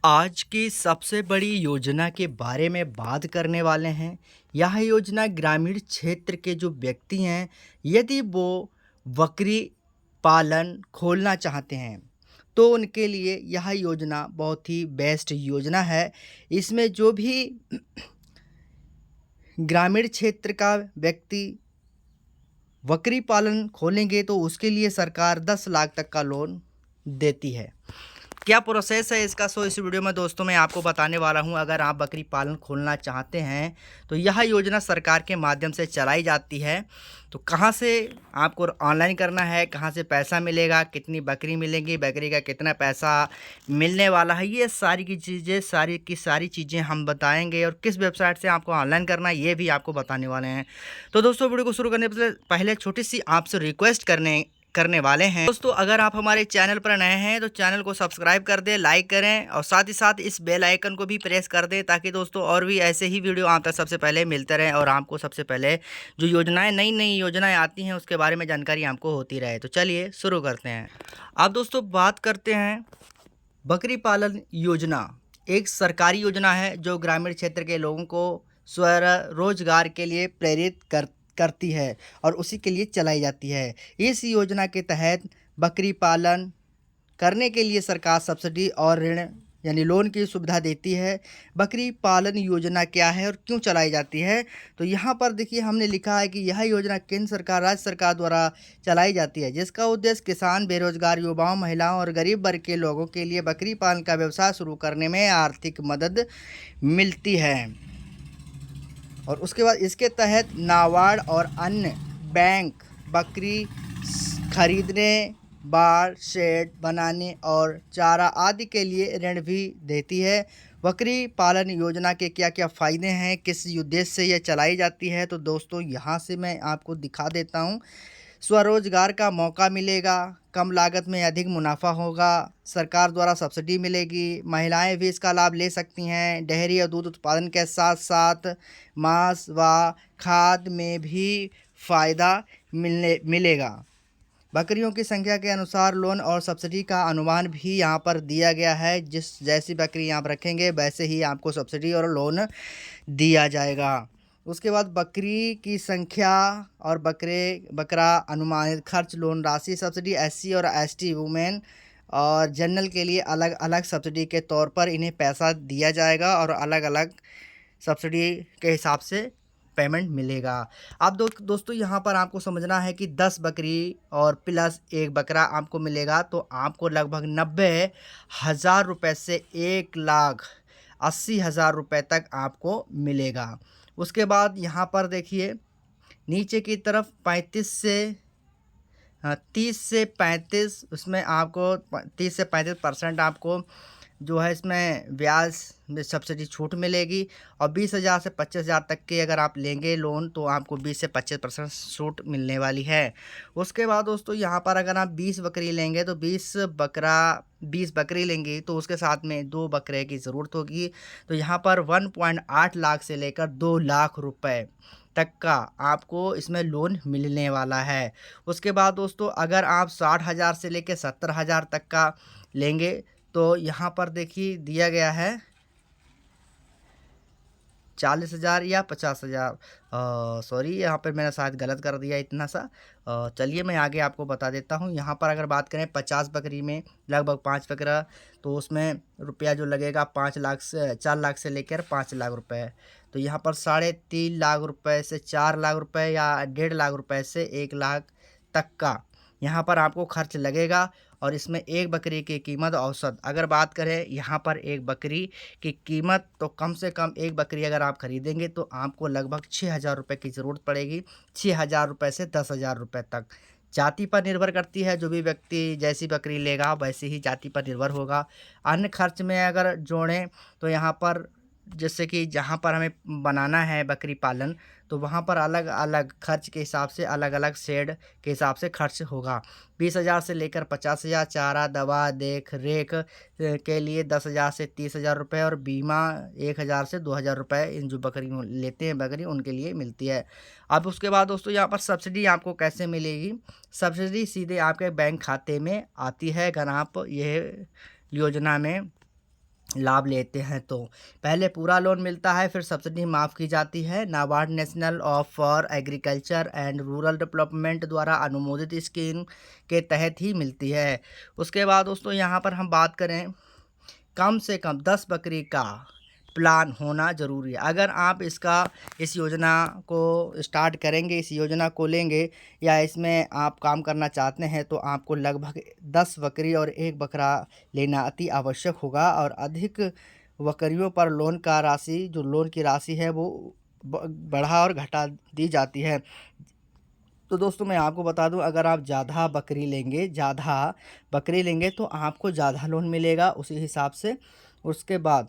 आज की सबसे बड़ी योजना के बारे में बात करने वाले हैं। यह योजना ग्रामीण क्षेत्र के जो व्यक्ति हैं, यदि वो बकरी पालन खोलना चाहते हैं, तो उनके लिए यह योजना बहुत ही बेस्ट योजना है। इसमें जो भी ग्रामीण क्षेत्र का व्यक्ति बकरी पालन खोलेंगे, तो उसके लिए सरकार 10 लाख तक का लोन देती है। क्या प्रोसेस है इसका, सो इस वीडियो में दोस्तों मैं आपको बताने वाला हूं। अगर आप बकरी पालन खोलना चाहते हैं, तो यह योजना सरकार के माध्यम से चलाई जाती है। तो कहां से आपको ऑनलाइन करना है, कहां से पैसा मिलेगा, कितनी बकरी मिलेंगी, बकरी का कितना पैसा मिलने वाला है, ये सारी की चीज़ें सारी चीज़ें हम बताएंगे। और किस वेबसाइट से आपको ऑनलाइन करना है, ये भी आपको बताने वाले हैं। तो दोस्तों वीडियो को शुरू करने से पहले छोटी सी आपसे रिक्वेस्ट करने वाले हैं। दोस्तों अगर आप हमारे चैनल पर नए हैं, तो चैनल को सब्सक्राइब कर दें, लाइक करें और साथ ही साथ इस बेल आइकन को भी प्रेस कर दें, ताकि दोस्तों और भी ऐसे ही वीडियो आप तक सबसे पहले मिलते रहें और आपको सबसे पहले जो योजनाएं नई नई योजनाएं आती हैं उसके बारे में जानकारी आपको होती रहे। तो चलिए शुरू करते हैं। अब दोस्तों बात करते हैं बकरी पालन योजना। एक सरकारी योजना है जो ग्रामीण क्षेत्र के लोगों को स्वरोजगार के लिए प्रेरित करती है और उसी के लिए चलाई जाती है। इस योजना के तहत बकरी पालन करने के लिए सरकार सब्सिडी और ऋण यानी लोन की सुविधा देती है। बकरी पालन योजना क्या है और क्यों चलाई जाती है, तो यहाँ पर देखिए हमने लिखा है कि यह योजना केंद्र सरकार, राज्य सरकार द्वारा चलाई जाती है, जिसका उद्देश्य किसान, बेरोजगार युवाओं, महिलाओं और गरीब वर्ग के लोगों के लिए बकरी पालन का व्यवसाय शुरू करने में आर्थिक मदद मिलती है। और उसके बाद इसके तहत नाबार्ड और अन्य बैंक बकरी खरीदने, बाड़, शेड बनाने और चारा आदि के लिए ऋण भी देती है। बकरी पालन योजना के क्या क्या फ़ायदे हैं, किस उद्देश्य से यह चलाई जाती है, तो दोस्तों यहाँ से मैं आपको दिखा देता हूँ। स्वरोजगार का मौका मिलेगा, कम लागत में अधिक मुनाफा होगा, सरकार द्वारा सब्सिडी मिलेगी, महिलाएं भी इसका लाभ ले सकती हैं। डेयरी और दूध उत्पादन के साथ साथ मांस व खाद में भी फ़ायदा मिलेगा। बकरियों की संख्या के अनुसार लोन और सब्सिडी का अनुमान भी यहाँ पर दिया गया है। जैसी बकरी आप रखेंगे वैसे ही आपको सब्सिडी और लोन दिया जाएगा। उसके बाद बकरी की संख्या और बकरा अनुमानित खर्च, लोन राशि, सब्सिडी एससी और एसटी वुमेन और जनरल के लिए अलग अलग सब्सिडी के तौर पर इन्हें पैसा दिया जाएगा और अलग अलग सब्सिडी के हिसाब से पेमेंट मिलेगा। अब दोस्तों यहाँ पर आपको समझना है कि 10 बकरी और प्लस एक बकरा आपको मिलेगा, तो आपको लगभग 90,000 रुपये से 1,80,000 रुपये तक आपको मिलेगा। उसके बाद यहाँ पर देखिए नीचे की तरफ 30 से 35, उसमें आपको 30 से 35% आपको जो है इसमें ब्याज में सब्सिडी छूट मिलेगी। और 20,000 से 25,000 तक के अगर आप लेंगे लोन, तो आपको 20 से 25% छूट मिलने वाली है। उसके बाद दोस्तों यहाँ पर अगर आप 20 बकरी लेंगे, तो 20 बकरी लेंगे तो उसके साथ में 2 बकरे की ज़रूरत होगी। तो यहाँ पर 1.8 लाख से लेकर 2 लाख रुपए तक का आपको इसमें लोन मिलने वाला है। उसके बाद दोस्तों अगर आप 60,000 से लेकर 70,000 तक का लेंगे, तो यहाँ पर देखिए दिया गया है 40,000 या 50,000। सॉरी, यहाँ पर मैंने शायद गलत कर दिया इतना सा। चलिए मैं आगे आपको बता देता हूँ। यहाँ पर अगर बात करें 50 बकरी में लगभग 5 बकरा, तो उसमें रुपया जो लगेगा 4 लाख से लेकर 5 लाख रुपए। तो यहाँ पर 3.5 लाख रुपए से 4 लाख रुपए या 1.5 लाख रुपए से 1 लाख तक का यहाँ पर आपको खर्च लगेगा। और इसमें एक बकरी की कीमत औसत अगर बात करें यहाँ पर एक बकरी की कीमत, तो कम से कम एक बकरी अगर आप खरीदेंगे तो आपको लगभग 6,000 रुपये की ज़रूरत पड़ेगी। 6,000 रुपये से 10,000 रुपये तक। जाति पर निर्भर करती है, जो भी व्यक्ति जैसी बकरी लेगा वैसे ही जाति पर निर्भर होगा। अन्य खर्च में अगर जोड़ें, तो यहाँ पर जैसे कि जहाँ पर हमें बनाना है बकरी पालन, तो वहाँ पर अलग अलग खर्च के हिसाब से अलग अलग शेड के हिसाब से खर्च होगा। 20,000 से लेकर 50,000, चारा, दवा, देख रेख के लिए 10,000 से 30,000 रुपये और बीमा 1,000 से 2,000 रुपये इन जो बकरी लेते हैं बकरी उनके लिए मिलती है। अब उसके बाद दोस्तों यहाँ पर सब्सिडी आपको कैसे मिलेगी। सब्सिडी सीधे आपके बैंक खाते में आती है अगर आप ये योजना में लाभ लेते हैं तो पहले पूरा लोन मिलता है, फिर सब्सिडी माफ़ की जाती है। NABARD national of for agriculture and rural development द्वारा अनुमोदित स्कीम के तहत ही मिलती है। उसके बाद दोस्तों यहाँ पर हम बात करें, कम से कम 10 बकरी का प्लान होना ज़रूरी है। अगर आप इस योजना को स्टार्ट करेंगे, इस योजना को लेंगे या इसमें आप काम करना चाहते हैं तो आपको लगभग 10 बकरी और 1 बकरा लेना अति आवश्यक होगा। और अधिक बकरियों पर लोन की राशि है वो बढ़ा और घटा दी जाती है। तो दोस्तों मैं आपको बता दूं, अगर आप ज़्यादा बकरी लेंगे तो आपको ज़्यादा लोन मिलेगा उसी हिसाब से। उसके बाद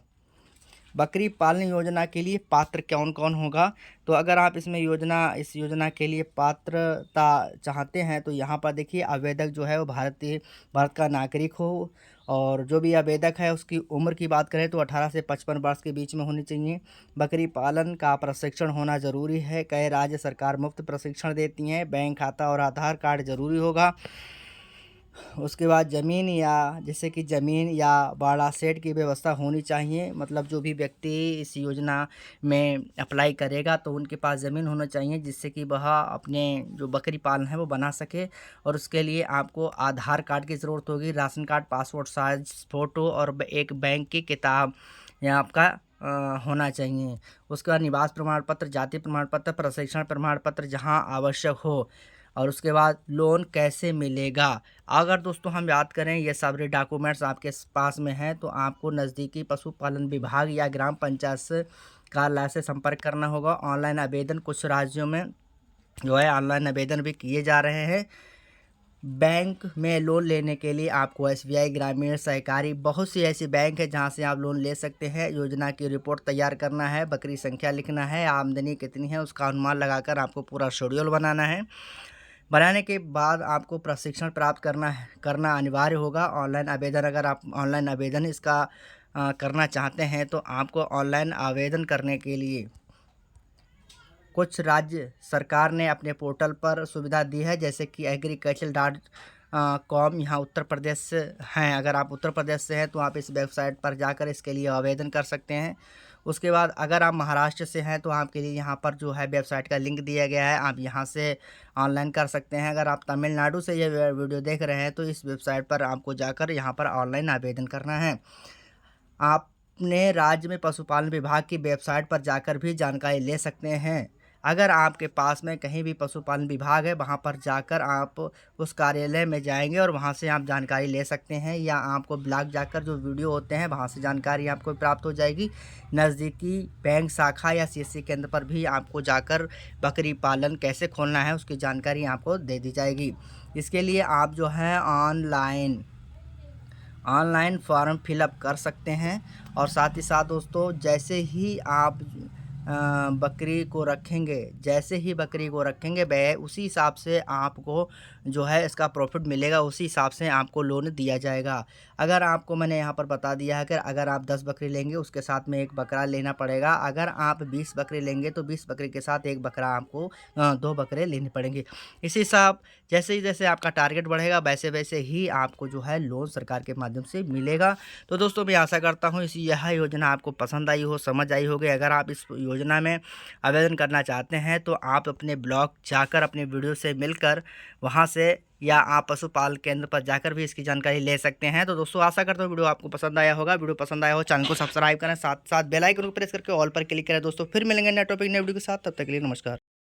बकरी पालन योजना के लिए पात्र कौन कौन होगा, तो अगर आप इस योजना के लिए पात्रता चाहते हैं तो यहाँ पर देखिए, आवेदक जो है वो भारत का नागरिक हो। और जो भी आवेदक है उसकी उम्र की बात करें तो 18 से 55 वर्ष के बीच में होनी चाहिए। बकरी पालन का प्रशिक्षण होना ज़रूरी है। कई राज्य सरकार मुफ्त प्रशिक्षण देती हैं। बैंक खाता और आधार कार्ड ज़रूरी होगा। उसके बाद ज़मीन या बाड़ा सेट की व्यवस्था होनी चाहिए। मतलब जो भी व्यक्ति इस योजना में अप्लाई करेगा तो उनके पास ज़मीन होना चाहिए, जिससे कि वह अपने जो बकरी पालन है वो बना सके। और उसके लिए आपको आधार कार्ड की ज़रूरत होगी, ration card, passport size photo और एक बैंक की किताब यहाँ आपका होना चाहिए। उसके बाद निवास प्रमाण पत्र, जाति प्रमाण पत्र, प्रशिक्षण प्रमाण पत्र जहाँ आवश्यक हो। और उसके बाद लोन कैसे मिलेगा, अगर दोस्तों हम याद करें ये सारे डॉक्यूमेंट्स आपके पास में हैं तो आपको नज़दीकी पशुपालन विभाग या ग्राम पंचायत से कार्यालय से संपर्क करना होगा। ऑनलाइन आवेदन कुछ राज्यों में जो है ऑनलाइन आवेदन भी किए जा रहे हैं। बैंक में लोन लेने के लिए आपको SBI, ग्रामीण, सहकारी, बहुत सी ऐसी बैंक है जहां से आप लोन ले सकते हैं। योजना की रिपोर्ट तैयार करना है, बकरी संख्या लिखना है, आमदनी कितनी है उसका अनुमान लगाकर आपको पूरा शेड्यूल बनाना है। बनाने के बाद आपको प्रशिक्षण प्राप्त करना अनिवार्य होगा। ऑनलाइन आवेदन, अगर आप ऑनलाइन आवेदन इसका करना चाहते हैं तो आपको ऑनलाइन आवेदन करने के लिए कुछ राज्य सरकार ने अपने पोर्टल पर सुविधा दी है, जैसे कि agriculture.com। यहाँ उत्तर प्रदेश से हैं, अगर आप उत्तर प्रदेश से हैं तो आप इस वेबसाइट पर जाकर इसके लिए आवेदन कर सकते हैं। उसके बाद अगर आप महाराष्ट्र से हैं तो आपके लिए यहाँ पर जो है वेबसाइट का लिंक दिया गया है, आप यहाँ से ऑनलाइन कर सकते हैं। अगर आप तमिलनाडु से ये वीडियो देख रहे हैं तो इस वेबसाइट पर आपको जाकर यहाँ पर ऑनलाइन आवेदन करना है। आप अपने राज्य में पशुपालन विभाग की वेबसाइट पर जाकर भी जानकारी ले सकते हैं। अगर आपके पास में कहीं भी पशुपालन विभाग है वहां पर जाकर आप उस कार्यालय में जाएंगे और वहां से आप जानकारी ले सकते हैं, या आपको ब्लॉग जाकर जो वीडियो होते हैं वहां से जानकारी आपको प्राप्त हो जाएगी। नज़दीकी बैंक शाखा या CSC केंद्र पर भी आपको जाकर बकरी पालन कैसे खोलना है उसकी जानकारी आपको दे दी जाएगी। इसके लिए आप जो है ऑनलाइन फॉर्म फिलअप कर सकते हैं। और साथ ही साथ दोस्तों, जैसे ही बकरी को रखेंगे वह उसी हिसाब से आपको जो है इसका प्रॉफिट मिलेगा, उसी हिसाब से आपको लोन दिया जाएगा। अगर आपको मैंने यहाँ पर बता दिया है कि अगर आप 10 बकरी लेंगे उसके साथ में 1 बकरा लेना पड़ेगा। अगर आप 20 बकरी लेंगे तो 20 बकरी के साथ 1 बकरा आपको 2 बकरे लेने पड़ेंगे। इसी हिसाब जैसे आपका टारगेट बढ़ेगा वैसे वैसे ही आपको जो है लोन सरकार के माध्यम से मिलेगा। तो दोस्तों मैं आशा करता हूँ यह योजना आपको पसंद आई हो, समझ आई होगी। अगर आप इस योजना में आवेदन करना चाहते हैं तो आप अपने ब्लॉग जाकर अपने वीडियो से मिलकर वहां से, या आप पशुपालन केंद्र पर जाकर भी इसकी जानकारी ले सकते हैं। तो दोस्तों आशा करता हूँ वीडियो आपको पसंद आया होगा। वीडियो पसंद आया हो चैनल को सब्सक्राइब करें, साथ साथ बेल आइकन को प्रेस करके ऑल पर क्लिक करें। दोस्तों फिर मिलेंगे नए टॉपिक नए वीडियो के साथ, तब तक के लिए नमस्कार।